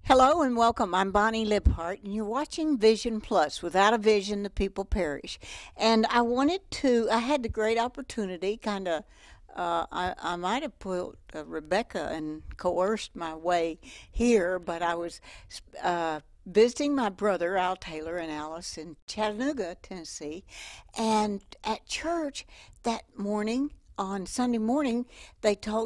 Hello and welcome. I'm Bonnie Libhart, and you're watching Vision Plus. Without a vision, the people perish. And I had the great opportunity, I might have put Rebecca and coerced my way here, but I was visiting my brother, Al Taylor, and Alice in Chattanooga, Tennessee. And at church that morning, on Sunday morning,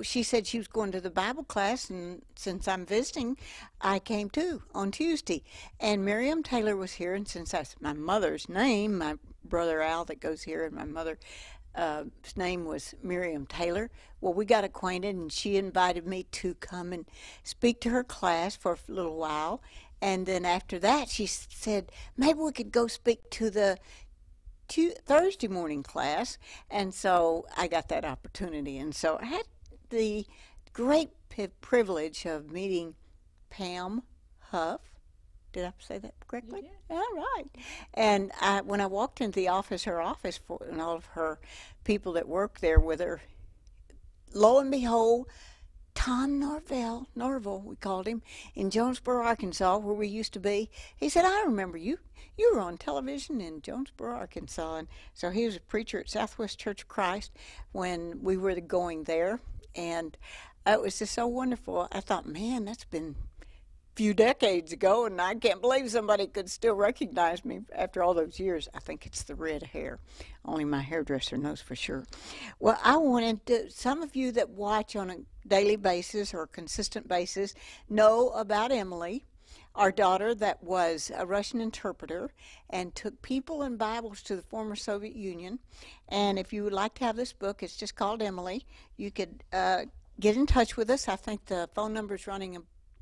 she said she was going to the Bible class, and since I'm visiting, I came too on Tuesday. And Miriam Taylor was here, and since that's my mother's name, my brother Al that goes here, and my mother his name was Miriam Taylor. Well, we got acquainted, and she invited me to come and speak to her class for a little while. And then after that, she said, maybe we could go speak to the Thursday morning class. And so I got that opportunity. And so I had the great privilege of meeting Pam Houff. Did I say that correctly? You did. All right. And when I walked into the office, her office, and all of her people that work there with her, lo and behold, Tom Norville, we called him, in Jonesboro, Arkansas, where we used to be. He said, I remember you. You were on television in Jonesboro, Arkansas. And so he was a preacher at Southwest Church of Christ when we were going there. And it was just so wonderful. I thought, man, that's been few decades ago, and I can't believe somebody could still recognize me after all those years. I think it's the red hair. Only my hairdresser knows for sure. Well, some of you that watch on a daily basis or a consistent basis know about Emily, our daughter that was a Russian interpreter and took people and Bibles to the former Soviet Union. And if you would like to have this book, it's just called Emily. You could get in touch with us. I think the phone number is running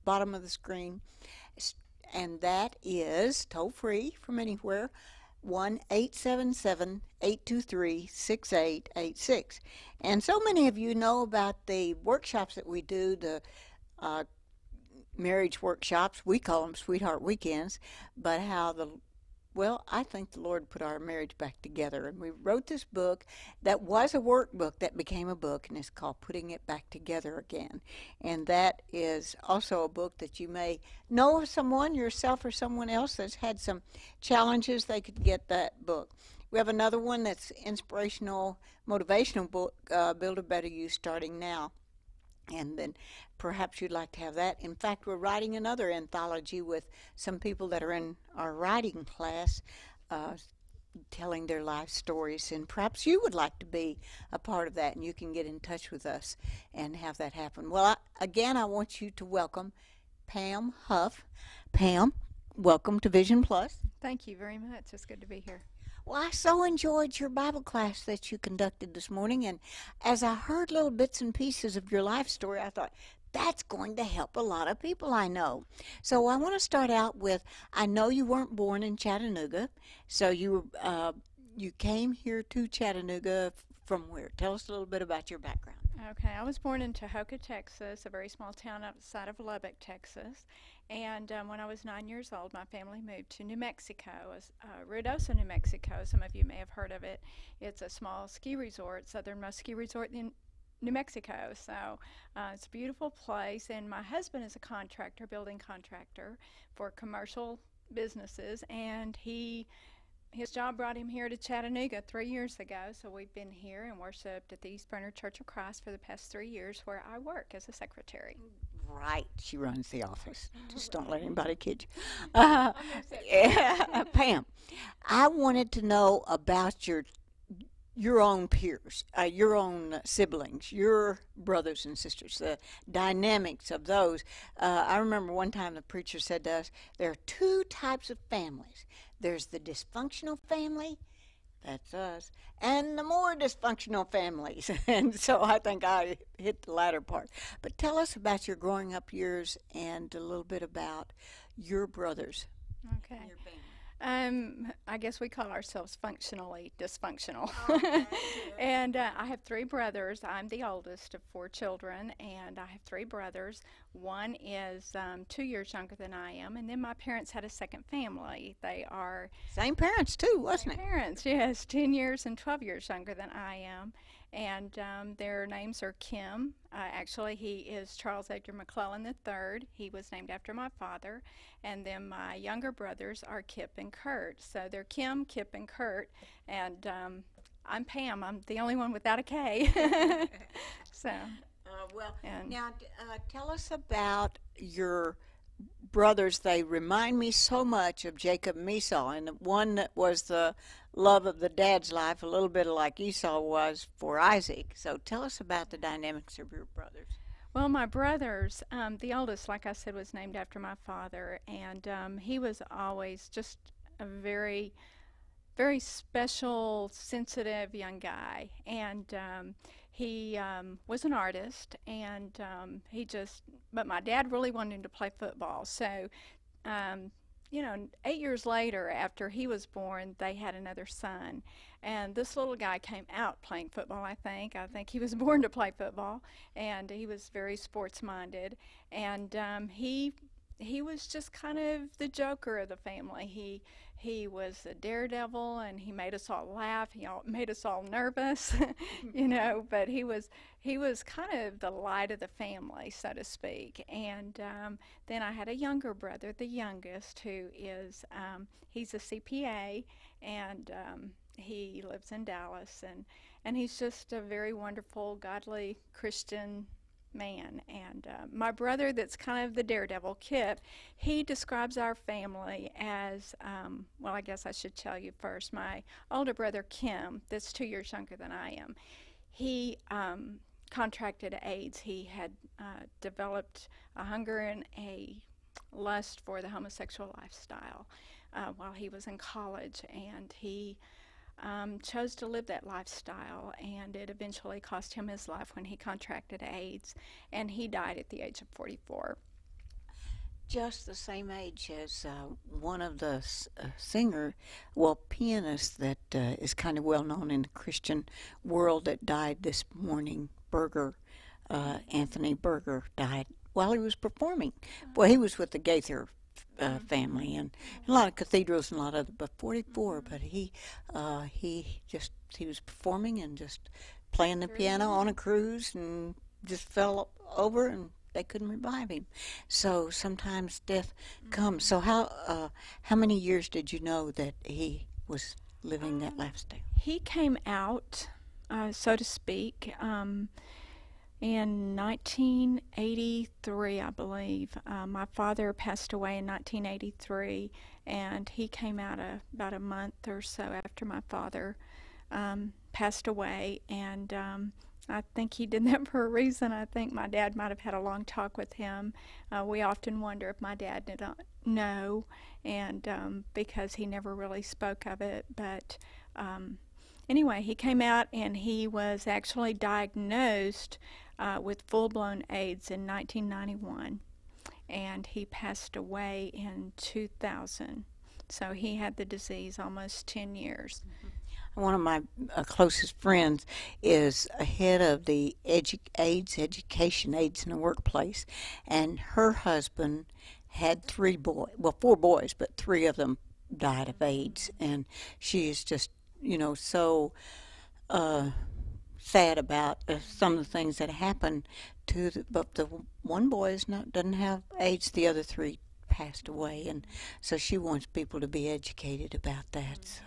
bottom of the screen, and that is toll free from anywhere, 1-877-823-6886. And so many of you know about the workshops that we do, the marriage workshops. We call them Sweetheart Weekends, but I think the Lord put our marriage back together. And we wrote this book that was a workbook that became a book, and it's called Putting It Back Together Again. And that is also a book that you may know of someone, yourself or someone else, that's had some challenges. They could get that book. We have another one that's inspirational, motivational book, Build a Better You, starting now. And then perhaps you'd like to have that. In fact, we're writing another anthology with some people that are in our writing class, telling their life stories. And perhaps you would like to be a part of that, and you can get in touch with us and have that happen. Well, again, I want you to welcome Pam Houff. Pam, welcome to Vision Plus. Thank you very much. It's good to be here. Well, I so enjoyed your Bible class that you conducted this morning, and as I heard little bits and pieces of your life story, I thought, that's going to help a lot of people I know. So I want to start out with, I know you weren't born in Chattanooga, so you came here to Chattanooga from where? Tell us a little bit about your background. Okay, I was born in Tahoka, Texas, a very small town outside of Lubbock, Texas. And when I was 9 years old, my family moved to New Mexico, Ruidoso, New Mexico. Some of you may have heard of it. It's a small ski resort, southernmost ski resort in New Mexico. So it's a beautiful place. And my husband is a contractor, building contractor for commercial businesses. And his job brought him here to Chattanooga 3 years ago, so we've been here and worshiped at the East Burner Church of Christ for the past 3 years, where I work as a secretary. Right, she runs the office. Just don't let anybody kid you. Pam, I wanted to know about your own peers, your own siblings, your brothers and sisters, the dynamics of those. I remember one time the preacher said to us, there are two types of families. There's the dysfunctional family, that's us, and the more dysfunctional families. And so I think I hit the latter part. But tell us about your growing up years and a little bit about your brothers. Okay. Your family. I guess we call ourselves functionally dysfunctional. Okay. And I have three brothers. I'm the oldest of four children, and I have three brothers. One is 2 years younger than I am, and then my parents had a second family. They are Same parents too, wasn't same it? parents, yes, 10 years and 12 years younger than I am. and their names are Kim. Actually, he is Charles Edgar McClellan III. He was named after my father. And then my younger brothers are Kip and Kurt. So they're Kim, Kip, and Kurt. And I'm Pam. I'm the only one without a K. So, Well, and now tell us about your brothers. They remind me so much of Jacob and Esau, and the one that was the love of the dad's life, a little bit like Esau was for Isaac. So tell us about the dynamics of your brothers. well, my brothers, the oldest, like I said, was named after my father, and he was always just a very special, sensitive young guy. And he was an artist, and but my dad really wanted him to play football. So, um, 8 years later, after he was born, they had another son. And this little guy came out playing football, I think. I think he was born to play football, and he was very sports minded. And he was just kind of the joker of the family. He was a daredevil, and he made us all laugh. Made us all nervous, But he was kind of the light of the family, so to speak. And then I had a younger brother, the youngest, who is he's a CPA, and he lives in Dallas, and he's just a very wonderful, godly Christian man. And my brother, that's kind of the daredevil, Kip, he describes our family as, well, I guess I should tell you first. My older brother, Kim, that's 2 years younger than I am, he contracted AIDS. He had developed a hunger and a lust for the homosexual lifestyle while he was in college, and he chose to live that lifestyle, and it eventually cost him his life when he contracted AIDS, and he died at the age of 44. Just the same age as one of the pianists that is kind of well known in the Christian world that died this morning. Anthony Berger died while he was performing. Well, he was with the Gaither family and a lot of cathedrals and a lot of, but 44. But he was performing and just playing the piano on a cruise and just fell over and they couldn't revive him. So sometimes death comes. So how many years did you know that he was living that lifestyle? He came out, so to speak, in 1983, I believe. My father passed away in 1983, and he came out about a month or so after my father passed away. And I think he did that for a reason. I think my dad might have had a long talk with him. We often wonder if my dad did not know, and because he never really spoke of it. But anyway, he came out, and he was actually diagnosed with full-blown AIDS in 1991, and he passed away in 2000. So he had the disease almost 10 years. One of my closest friends is head of the AIDS education, AIDS in the workplace, and her husband had 4 boys, but 3 of them died of AIDS, and she is just, so sad about some of the things that happened but the one boy doesn't have AIDS, the other 3 passed away, and so she wants people to be educated about that. So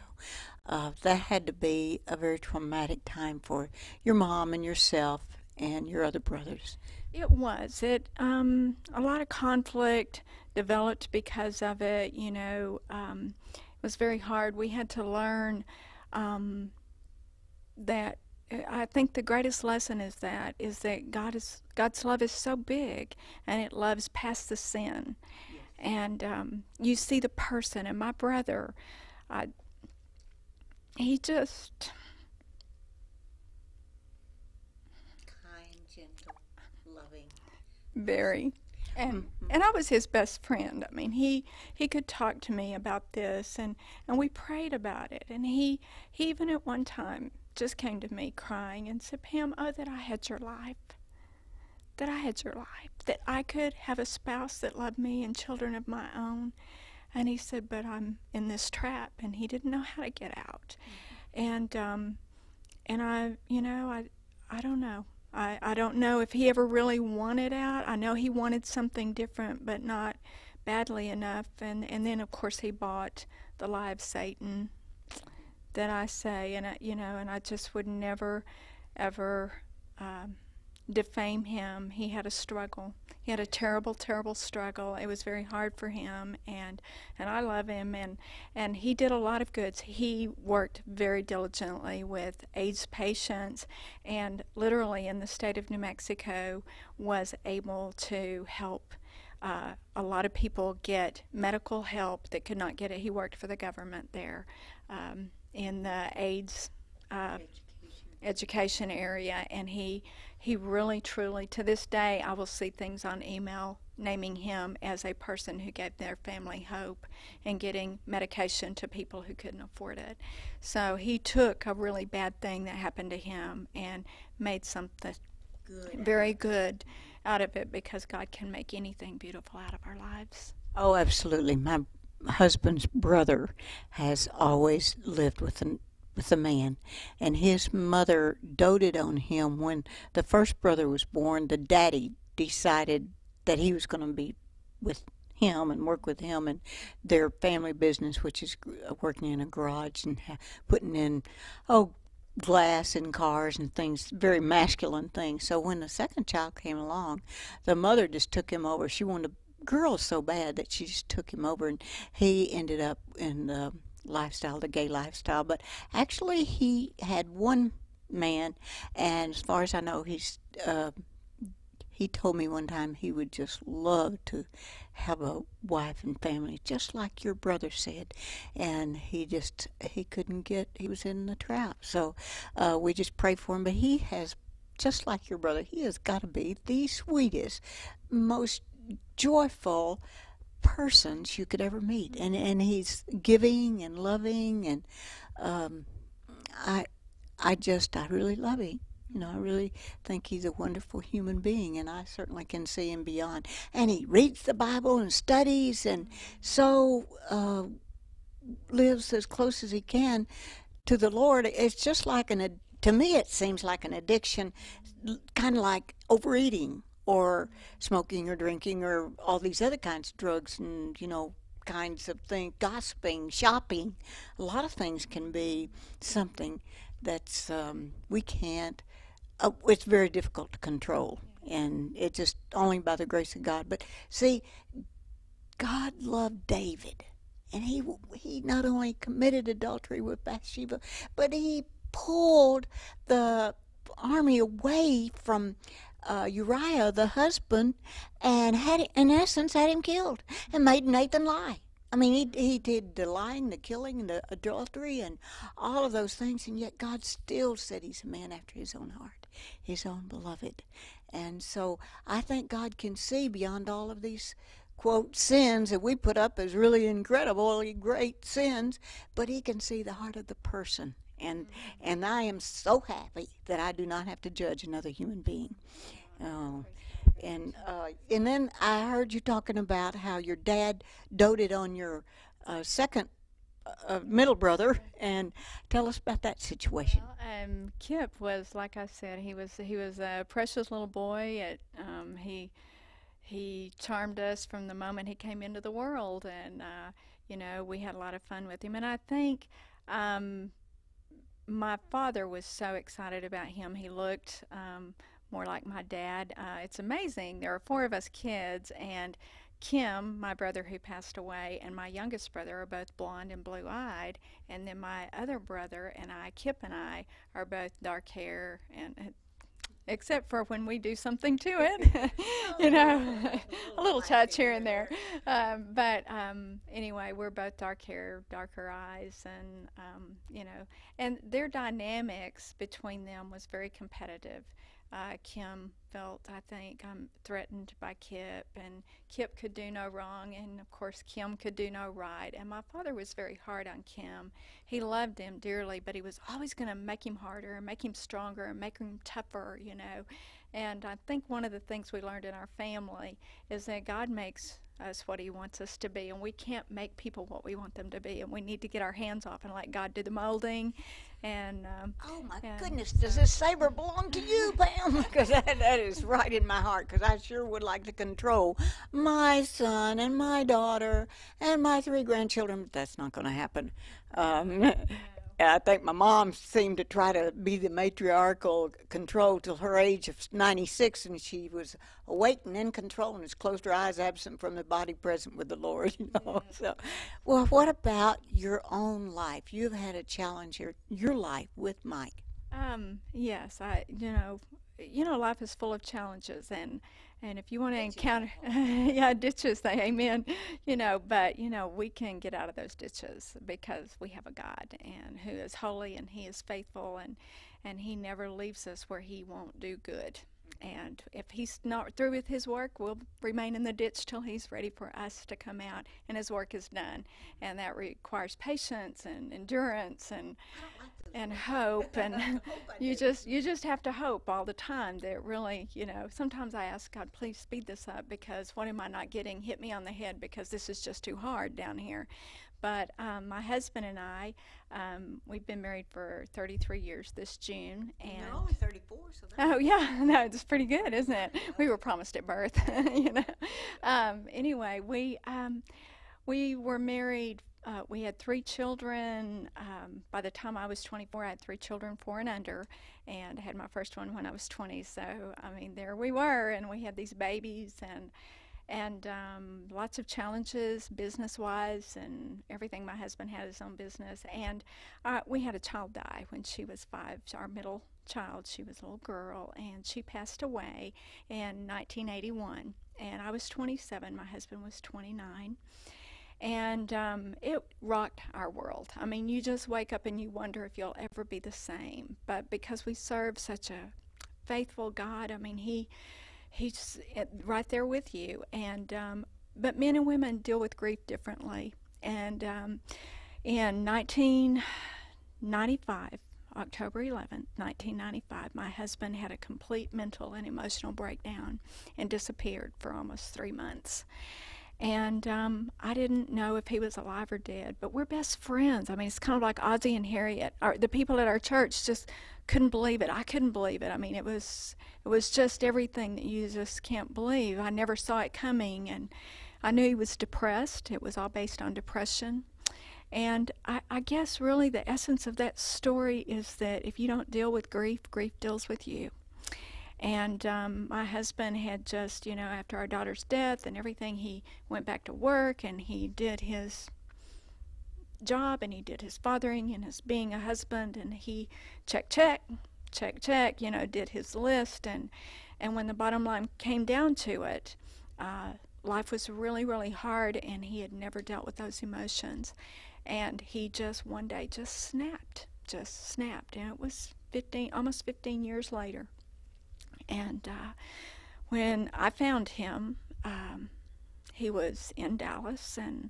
that had to be a very traumatic time for your mom and yourself and your other brothers. It was. A lot of conflict developed because of it. It was very hard. We had to learn that. I think the greatest lesson is that God's love is so big, and it loves past the sin. Yes. And you see the person. And my brother, he just kind, gentle, loving, very. And I was his best friend. I mean, he could talk to me about this, and we prayed about it. And he even at one time just came to me crying and said, "Pam, oh, that I had your life. That I had your life. That I could have a spouse that loved me and children of my own." And he said, "But I'm in this trap," and he didn't know how to get out. And I I don't know. I don't know if he ever really wanted out. I know he wanted something different, but not badly enough. And then of course he bought the lie of Satan that I say, and and I just would never, ever um, defame him. He had a struggle. He had a terrible, terrible struggle. It was very hard for him, and I love him, and he did a lot of goods. He worked very diligently with AIDS patients, and literally in the state of New Mexico was able to help a lot of people get medical help that could not get it. He worked for the government there in the AIDS uh, education area, and he really truly, to this day I will see things on email naming him as a person who gave their family hope and getting medication to people who couldn't afford it. So he took a really bad thing that happened to him and made something very good out of it, because God can make anything beautiful out of our lives. Oh, absolutely. My husband's brother has always lived with a man, and his mother doted on him. When the first brother was born, the daddy decided that he was going to be with him and work with him in their family business, which is working in a garage and putting in, oh, glass in cars and things, very masculine things. So when the second child came along, the mother just took him over. She wanted a girl so bad that she just took him over, and he ended up in the lifestyle, the gay lifestyle. But actually, he had one man, and as far as I know, he told me one time he would just love to have a wife and family, just like your brother said. And he couldn't get, he was in the trap. So we just pray for him. But he has, just like your brother, he has got to be the sweetest, most joyful persons you could ever meet. And he's giving and loving, and um, I I really love him. I really think he's a wonderful human being, and I certainly can see him beyond. And he reads the Bible and studies, and so lives as close as he can to the Lord. It's just like to me, it seems like an addiction, kind of like overeating or smoking or drinking or all these other kinds of drugs and, kinds of things, gossiping, shopping. A lot of things can be something that's we can't it's very difficult to control, and it just only by the grace of God. But see, God loved David, and he not only committed adultery with Bathsheba, but he pulled the army away from Uriah, the husband, and in essence, had him killed, and made Nathan lie. I mean, he did the lying, the killing, and the adultery, and all of those things, and yet God still said he's a man after his own heart, his own beloved. And so I think God can see beyond all of these, quote, sins that we put up as really incredibly great sins, but he can see the heart of the person. And I am so happy that I do not have to judge another human being. Oh, and then I heard you talking about how your dad doted on your second middle brother, and tell us about that situation. Well, Kip was, like I said, he was a precious little boy. He charmed us from the moment he came into the world, and we had a lot of fun with him. And I think my father was so excited about him. He looked more like my dad. It's amazing. There are four of us kids, and Kim, my brother who passed away, and my youngest brother are both blonde and blue-eyed, and then my other brother and I, Kip and I, are both dark hair, and except for when we do something to it, a little touch here and there. But anyway, we're both dark hair, darker eyes, and and their dynamics between them was very competitive. Kim felt, I think, threatened by Kip, and Kip could do no wrong, and of course Kim could do no right. And my father was very hard on Kim. He loved him dearly, but he was always going to make him harder, and make him stronger, and make him tougher, you know. And I think one of the things we learned in our family is that God makes us what He wants us to be, and we can't make people what we want them to be, and we need to get our hands off and let God do the molding. And Oh my and goodness, so does this saber belong to you, Pam? Because that is right in my heart. Because I sure would like to control my son and my daughter and my three grandchildren, but that's not going to happen. Um, no. I think my mom seemed to try to be the matriarchal control till her age of 96, and she was awake and in control and has closed her eyes, absent from the body, present with the Lord. You know. Yes. So, well, what about your own life? You've had a challenge your life with Mike. Yes, life is full of challenges, and if you want to Ditches, encounter, I call them. yeah, ditches, they, amen, but we can get out of those ditches because we have a God and who is holy and He is faithful, and He never leaves us where He won't do good. And if He's not through with His work, we'll remain in the ditch till He's ready for us to come out and His work is done. And that requires patience and endurance and I don't like those and words. hope, and Hope I you do. just have to hope all the time that really, sometimes I ask God, please speed this up, because what am I not getting? Hit me on the head, because this is just too hard down here. But my husband and I, we've been married for 33 years this June. And you're And only 34, so that's oh yeah, no, it's pretty good, isn't it? yep. We were promised at birth, Anyway, we were married. We had three children. By the time I was 24, I had three children, 4 and under, and I had my first one when I was 20. So, I mean, there we were, and we had these babies, and lots of challenges business-wise and everything. My husband had his own business, and we had a child die when she was 5. Our middle child, she was a little girl, and she passed away in 1981. And I was 27. My husband was 29. And it rocked our world. I mean, you just wake up and you wonder if you'll ever be the same. But because we serve such a faithful God, I mean, He's right there with you. And but men and women deal with grief differently. And in 1995, October 11th, 1995, my husband had a complete mental and emotional breakdown and disappeared for almost 3 months. And I didn't know if he was alive or dead, but we're best friends. I mean, it's kind of like Ozzie and Harriet. The people at our church just couldn't believe it. I couldn't believe it. I mean, it was just everything that you just can't believe. I never saw it coming, and I knew he was depressed. It was all based on depression. And I guess really the essence of that story is that if you don't deal with grief, grief deals with you. And my husband had just, after our daughter's death and everything, he went back to work and he did his job and he did his fathering and his being a husband, and he check, check, check, check, did his list. And when the bottom line came down to it, life was really, really hard, and he had never dealt with those emotions. And he just one day just snapped. And it was almost 15 years later. And when I found him, he was in Dallas, and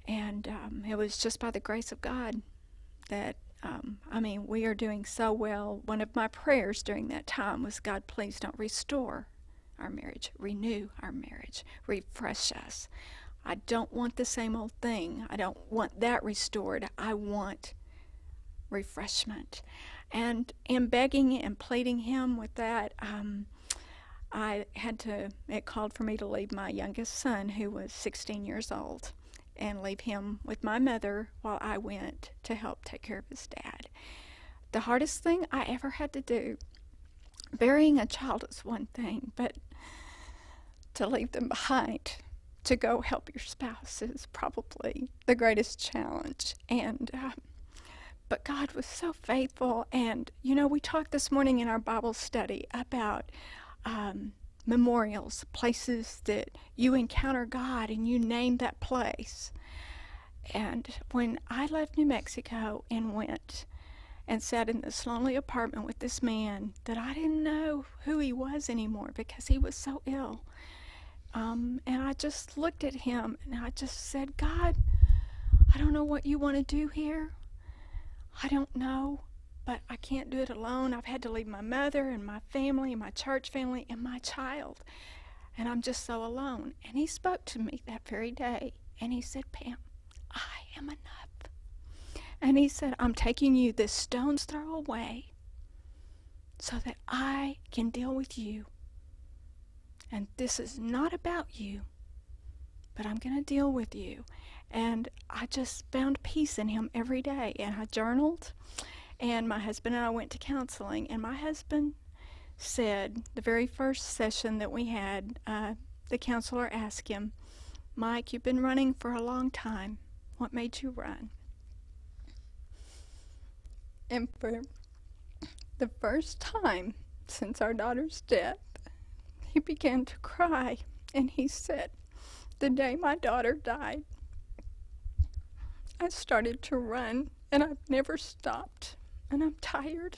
it was just by the grace of God that, we are doing so well. One of my prayers during that time was, God, please don't restore our marriage, renew our marriage, refresh us. I don't want the same old thing. I don't want that restored. I want refreshment. And in begging and pleading him with that, it called for me to leave my youngest son, who was 16 years old, and leave him with my mother while I went to help take care of his dad. The hardest thing I ever had to do, burying a child is one thing, but to leave them behind to go help your spouse is probably the greatest challenge. But God was so faithful. And, we talked this morning in our Bible study about memorials, places that you encounter God and you name that place. And when I left New Mexico and went and sat in this lonely apartment with this man that I didn't know who he was anymore because he was so ill. And I just looked at him and I just said, God, I don't know what you want to do here. I don't know, but I can't do it alone. I've had to leave my mother and my family and my church family and my child, and I'm just so alone. And he spoke to me that very day, and he said, Pam, I am enough. And he said, I'm taking you this stone's throw away so that I can deal with you. And this is not about you, but I'm going to deal with you. And I just found peace in him every day. And I journaled, and my husband and I went to counseling. And my husband said, the very first session that we had, the counselor asked him, Mike, you've been running for a long time. What made you run? And for the first time since our daughter's death, he began to cry, and he said, the day my daughter died, I started to run, and I've never stopped, and I'm tired.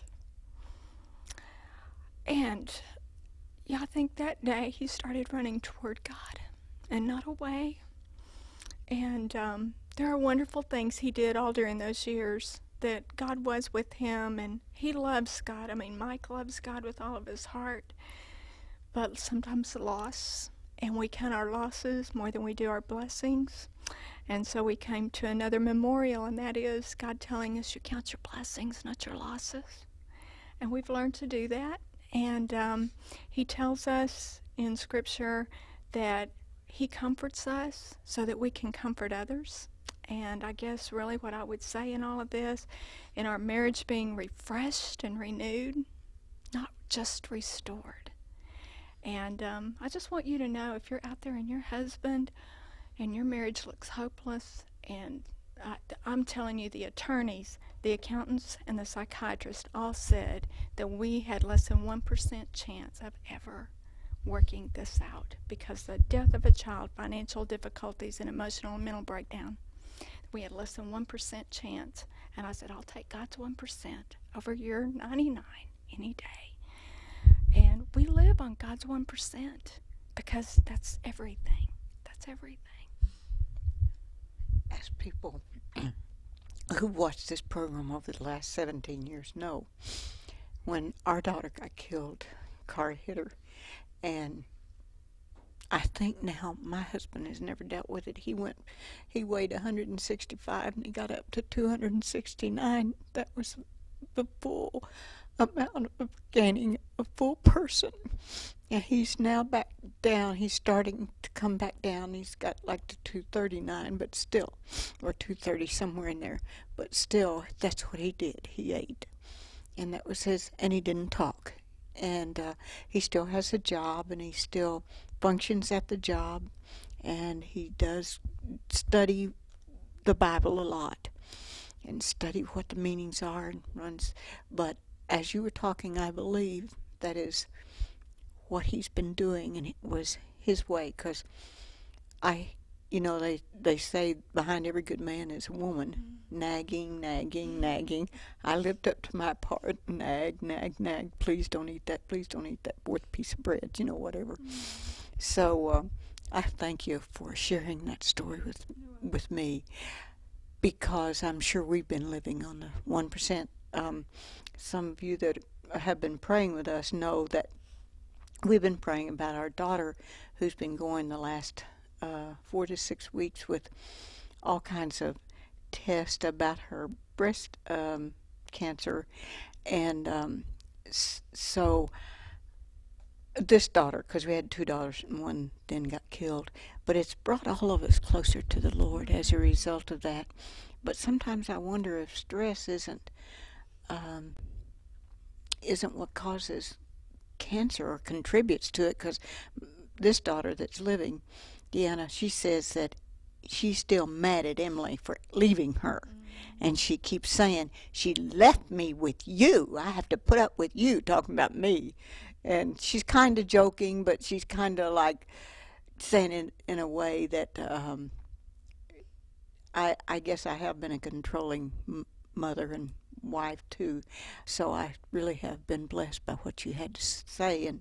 And yeah, I think that day he started running toward God and not away. And there are wonderful things he did all during those years, that God was with him, and he loves God. I mean, Mike loves God with all of his heart. But sometimes loss, and we count our losses more than we do our blessings. And so we came to another memorial, and that is God telling us you count your blessings, not your losses. And we've learned to do that. And he tells us in Scripture that he comforts us so that we can comfort others. And I guess really what I would say in all of this, in our marriage being refreshed and renewed, not just restored. And I just want you to know, if you're out there and your husband and your marriage looks hopeless, and I'm telling you, the attorneys, the accountants, and the psychiatrists all said that we had less than 1% chance of ever working this out, because the death of a child, financial difficulties, and emotional and mental breakdown, we had less than 1% chance. And I said, I'll take God's 1% over your 99 any day. And we live on God's 1% because that's everything. That's everything. As people who watched this program over the last 17 years know, when our daughter got killed, car hit her, and I think now my husband has never dealt with it. He weighed 165 and he got up to 269. That was the full amount of gaining a full person. And he's now back down. He's starting to come back down. He's got like to 239, but still, or 230, somewhere in there. But still, that's what he did. He ate. And that was his, and he didn't talk. And he still has a job, and he still functions at the job, and he does study the Bible a lot and study what the meanings are and runs. But as you were talking, I believe that is what he's been doing, and it was his way, because they say behind every good man is a woman, nagging, nagging, nagging. I lived up to my part, nag, nag, nag, please don't eat that fourth piece of bread, whatever. So I thank you for sharing that story with me, because I'm sure we've been living on the 1%. Some of you that have been praying with us know that we've been praying about our daughter, who's been going the last 4 to 6 weeks with all kinds of tests about her breast cancer. And so this daughter, because we had 2 daughters and one then got killed, but it's brought all of us closer to the Lord as a result of that. But sometimes I wonder if stress isn't what causes cancer or contributes to it, because this daughter that's living, Deanna, she says that she's still mad at Emily for leaving her. And she keeps saying, she left me with you. I have to put up with you, talking about me. And she's kind of joking, but she's kind of like saying it in a way that I guess I have been a controlling mother and wife too. So I really have been blessed by what you had to say.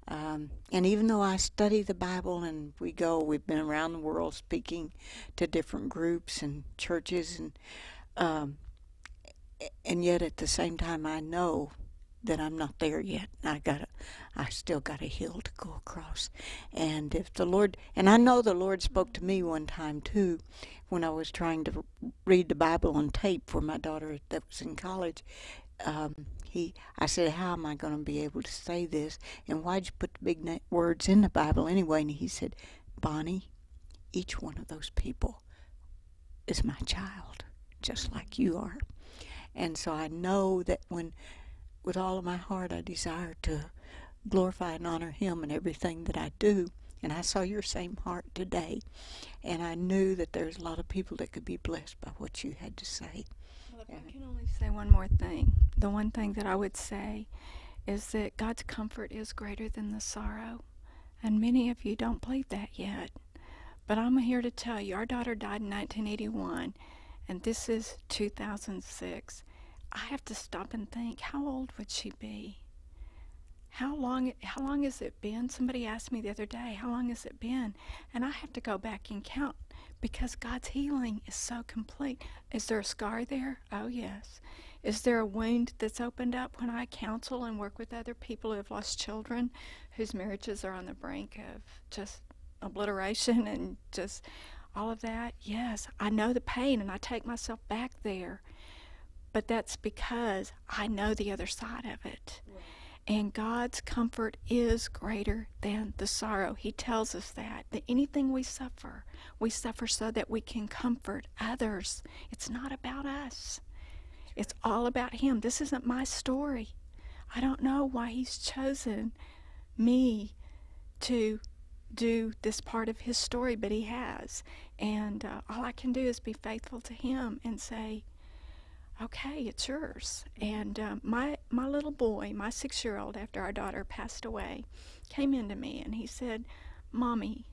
And even though I study the Bible and we've been around the world speaking to different groups and churches, um, and yet at the same time I know that I'm not there yet. I still got a hill to go across. And if the Lord, and I know the Lord spoke to me one time too, when I was trying to read the Bible on tape for my daughter that was in college. I said, how am I going to be able to say this? And why'd you put the big words in the Bible anyway? And he said, Bonnie, each one of those people is my child, just like you are. And so I know that with all of my heart, I desire to glorify and honor him in everything that I do. And I saw your same heart today. And I knew that there's a lot of people that could be blessed by what you had to say. Well, if I can only say one more thing, the one thing that I would say is that God's comfort is greater than the sorrow. And many of you don't believe that yet. But I'm here to tell you, our daughter died in 1981, and this is 2006. I have to stop and think, how old would she be? How long has it been? Somebody asked me the other day, how long has it been? And I have to go back and count because God's healing is so complete. Is there a scar there? Oh, yes. Is there a wound that's opened up when I counsel and work with other people who have lost children, whose marriages are on the brink of just obliteration and just all of that? Yes, I know the pain and I take myself back there. But that's because I know the other side of it. Right. And God's comfort is greater than the sorrow. He tells us that anything we suffer so that we can comfort others. It's not about us. It's all about him. This isn't my story. I don't know why he's chosen me to do this part of his story, but he has. And all I can do is be faithful to him and say, okay, it's yours. And my little boy, my 6-year-old, after our daughter passed away, came into me and he said, Mommy,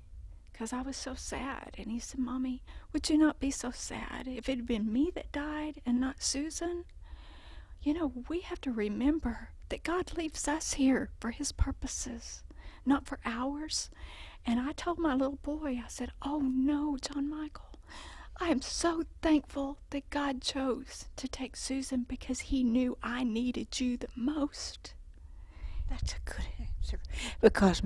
because I was so sad. And he said, Mommy, would you not be so sad if it had been me that died and not Susan? You know, we have to remember that God leaves us here for his purposes, not for ours. And I told my little boy, I said, oh no, John Michael, I am so thankful that God chose to take Susan because he knew I needed you the most. That's a good answer. Because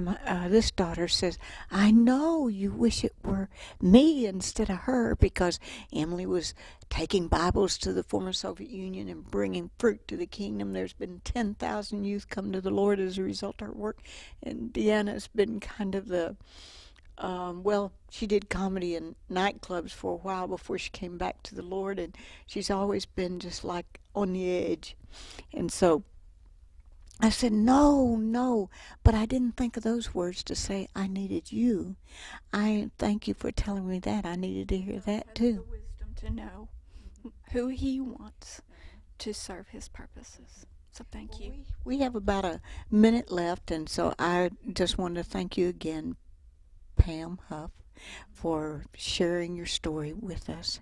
this daughter says, I know you wish it were me instead of her, because Emily was taking Bibles to the former Soviet Union and bringing fruit to the kingdom. There's been 10,000 youth come to the Lord as a result of her work. And Deanna's been kind of she did comedy in nightclubs for a while before she came back to the Lord, and she's always been just like on the edge. And so I said, no, but I didn't think of those words to say, I needed you. I thank you for telling me that. I needed to hear that too. The wisdom to know who he wants to serve his purposes. So thank you. We have about a minute left, and so I just wanted to thank you again, Pam Houff, for sharing your story with us.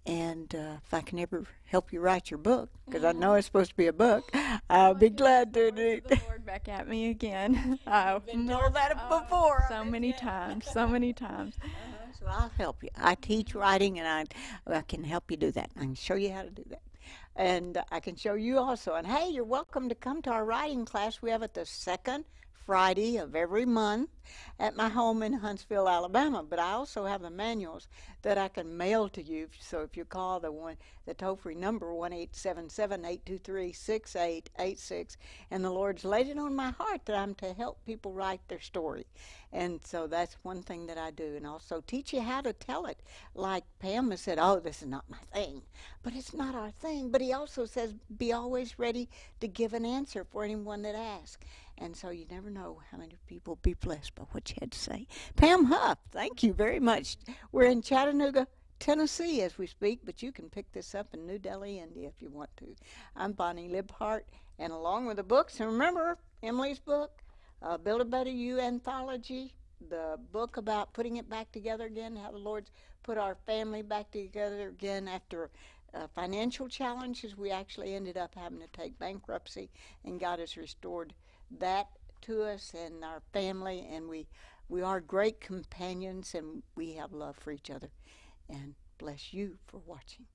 And if I can ever help you write your book, because I know it's supposed to be a book, I'll be glad to do it. The Lord back at me again. I've been told that before. So many times. So I'll help you. I teach writing, and I can help you do that. I can show you how to do that. And I can show you also. And hey, you're welcome to come to our writing class. We have it the second Friday of every month at my home in Huntsville, Alabama. But I also have the manuals that I can mail to you. So if you call the toll-free number 1-877-823-6886, and the Lord's laid it on my heart that I'm to help people write their story. And so that's one thing that I do, and also teach you how to tell it. Like Pam has said, oh, this is not my thing. But it's not our thing. But he also says, be always ready to give an answer for anyone that asks. And so you never know how many people will be blessed by what you had to say. Pam Houff, thank you very much. We're in Chattanooga, Tennessee as we speak, but you can pick this up in New Delhi, India if you want to. I'm Bonnie Libhart, and along with the books, and remember Emily's book, Build a Better You Anthology, the book about putting it back together again, how the Lord's put our family back together again after financial challenges. We actually ended up having to take bankruptcy, and God has restored that to us and our family, and we are great companions, and we have love for each other. And bless you for watching.